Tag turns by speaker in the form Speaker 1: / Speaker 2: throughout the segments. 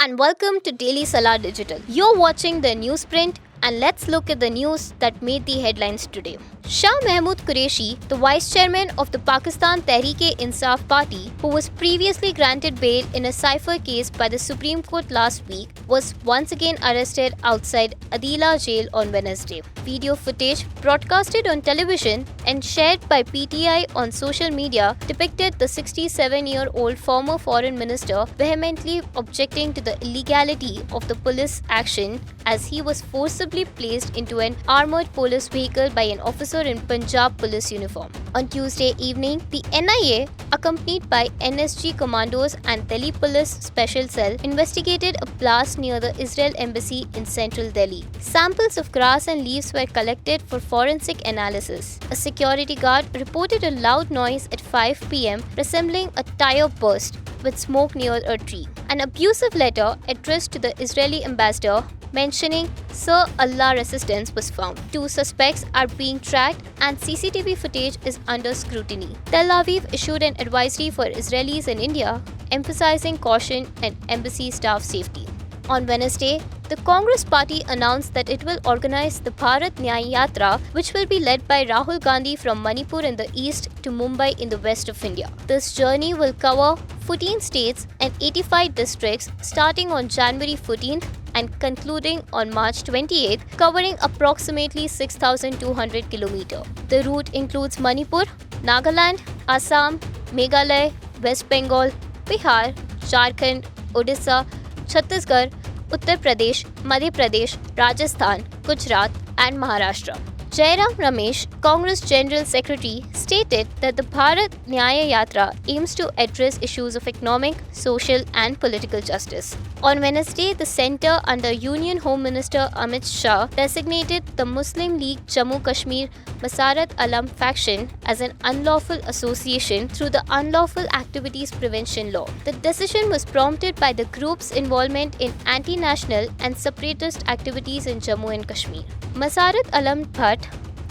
Speaker 1: and welcome to Daily Salah Digital. You're watching the newsprint and let's look at the news that made the headlines today. Shah Mahmood Qureshi, the vice chairman of the Pakistan Tehreek-e-Insaf party, who was previously granted bail in a cipher case by the Supreme Court last week, was once again arrested outside Adila jail on Wednesday. Video footage broadcasted on television and shared by PTI on social media depicted the 67-year-old former foreign minister vehemently objecting to the illegality of the police action as he was forcibly placed into an armored police vehicle by an officer in Punjab police uniform. On Tuesday evening, the NIA, accompanied by NSG commandos and Delhi Police Special Cell, investigated a blast near the Israel embassy in central Delhi. Samples of grass and leaves were collected for forensic analysis. A security guard reported a loud noise at 5 p.m. resembling a tire burst with smoke near a tree. An abusive letter addressed to the Israeli ambassador mentioning Sir Allah resistance was found. 2 suspects are being tracked and CCTV footage is under scrutiny. Tel Aviv issued an advisory for Israelis in India, emphasizing caution and embassy staff safety. On Wednesday, the Congress party announced that it will organize the Bharat Nyaya Yatra, which will be led by Rahul Gandhi from Manipur in the east to Mumbai in the west of India. This journey will cover 14 states and 85 districts starting on January 14th and concluding on March 28th, covering approximately 6,200 kilometers. The route includes Manipur, Nagaland, Assam, Meghalaya, West Bengal, Bihar, Jharkhand, Odisha, Chhattisgarh, Uttar Pradesh, Madhya Pradesh, Rajasthan, Gujarat and Maharashtra. Jairam Ramesh, Congress General Secretary, stated that the Bharat Nyaya Yatra aims to address issues of economic, social and political justice. On Wednesday, the centre under Union Home Minister Amit Shah designated the Muslim League Jammu Kashmir Masarat Alam faction as an unlawful association through the Unlawful Activities Prevention Law. The decision was prompted by the group's involvement in anti-national and separatist activities in Jammu and Kashmir. Masarat Alam Bhatt,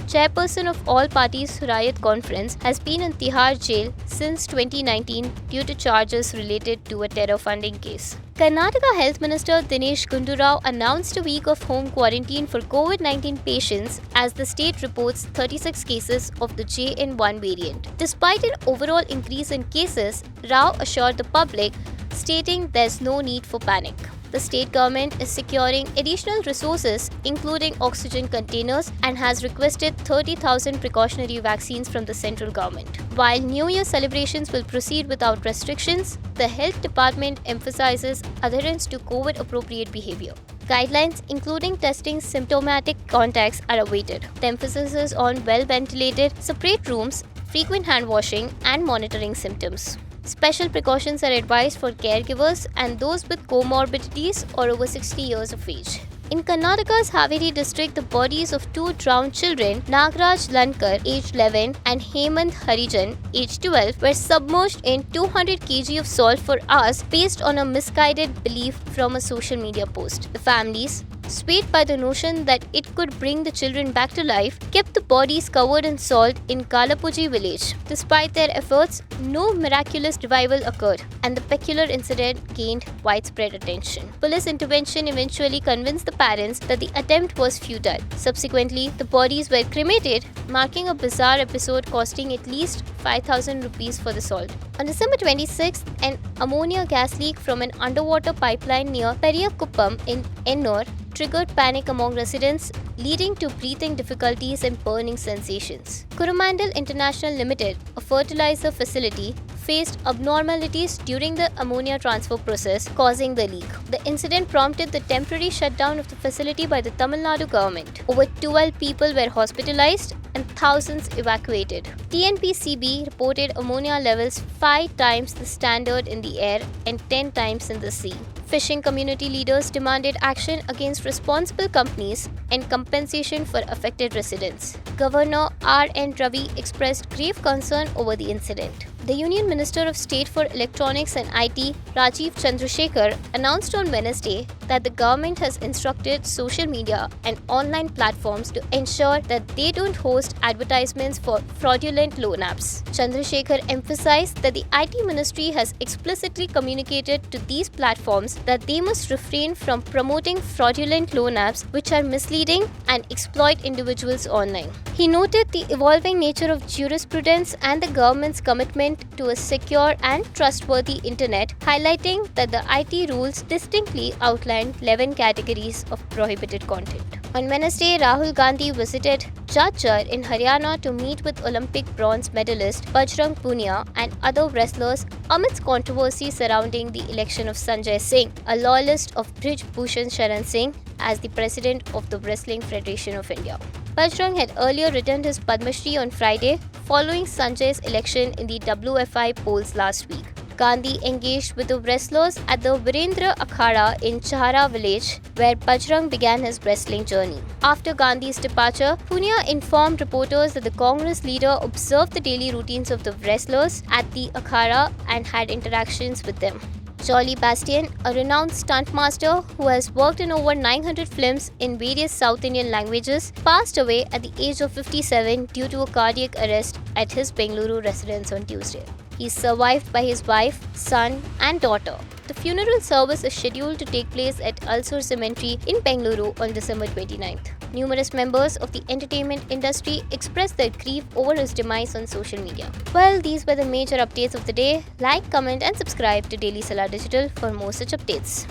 Speaker 1: chairperson of All Parties Hurriyat Conference, has been in Tihar jail since 2019 due to charges related to a terror funding case. Karnataka Health Minister Dinesh Gundurao announced a week of home quarantine for COVID-19 patients as the state reports 36 cases of the JN1 variant. Despite an overall increase in cases, Rao assured the public, stating there's no need for panic. The state government is securing additional resources, including oxygen containers, and has requested 30,000 precautionary vaccines from the central government. While New Year celebrations will proceed without restrictions, the health department emphasizes adherence to COVID-appropriate behavior. Guidelines including testing symptomatic contacts are awaited. The emphasis is on well-ventilated, separate rooms, frequent hand washing, and monitoring symptoms. Special precautions are advised for caregivers and those with comorbidities or over 60 years of age. In Karnataka's Haveri district, the bodies of 2 drowned children, Nagraj Lankar, aged 11, and Hemant Harijan, aged 12, were submerged in 200 kg of salt for hours based on a misguided belief from a social media post. The families, swayed by the notion that it could bring the children back to life, kept the bodies covered in salt in Kalapuji village. Despite their efforts, no miraculous revival occurred, and the peculiar incident gained widespread attention. Police intervention eventually convinced the parents that the attempt was futile. Subsequently, the bodies were cremated, marking a bizarre episode costing at least 5,000 rupees for the salt. On December 26th, an ammonia gas leak from an underwater pipeline near Periyakuppam in Ennore triggered panic among residents, leading to breathing difficulties and burning sensations. Coromandel International Limited, a fertilizer facility, faced abnormalities during the ammonia transfer process, causing the leak. The incident prompted the temporary shutdown of the facility by the Tamil Nadu government. Over 12 people were hospitalized and thousands evacuated. TNPCB reported ammonia levels 5 times the standard in the air and 10 times in the sea. Fishing community leaders demanded action against responsible companies and compensation for affected residents. Governor R. N. Ravi expressed grave concern over the incident. The Union Minister of State for Electronics and IT, Rajiv Chandrasekhar, announced on Wednesday that the government has instructed social media and online platforms to ensure that they don't host advertisements for fraudulent loan apps. Chandrasekhar emphasized that the IT ministry has explicitly communicated to these platforms that they must refrain from promoting fraudulent loan apps which are misleading and exploit individuals online. He noted the evolving nature of jurisprudence and the government's commitment to a secure and trustworthy internet, highlighting that the IT rules distinctly outline 11 categories of prohibited content. On Wednesday, Rahul Gandhi visited Jajjar in Haryana to meet with Olympic bronze medalist Bajrang Punia and other wrestlers amidst controversy surrounding the election of Sanjay Singh, a loyalist of Brij Bhushan Sharan Singh, as the president of the Wrestling Federation of India. Bajrang had earlier returned his Padma Shri on Friday following Sanjay's election in the WFI polls last week. Gandhi engaged with the wrestlers at the Virendra Akhada in Chahara village, where Bajrang began his wrestling journey. After Gandhi's departure, Punia informed reporters that the Congress leader observed the daily routines of the wrestlers at the Akhada and had interactions with them. Jolly Bastian, a renowned stuntmaster who has worked in over 900 films in various South Indian languages, passed away at the age of 57 due to a cardiac arrest at his Bengaluru residence on Tuesday. He is survived by his wife, son, and daughter. The funeral service is scheduled to take place at Ulsur Cemetery in Bengaluru on December 29th. Numerous members of the entertainment industry expressed their grief over his demise on social media. Well, these were the major updates of the day. Like, comment, and subscribe to Daily Salah Digital for more such updates.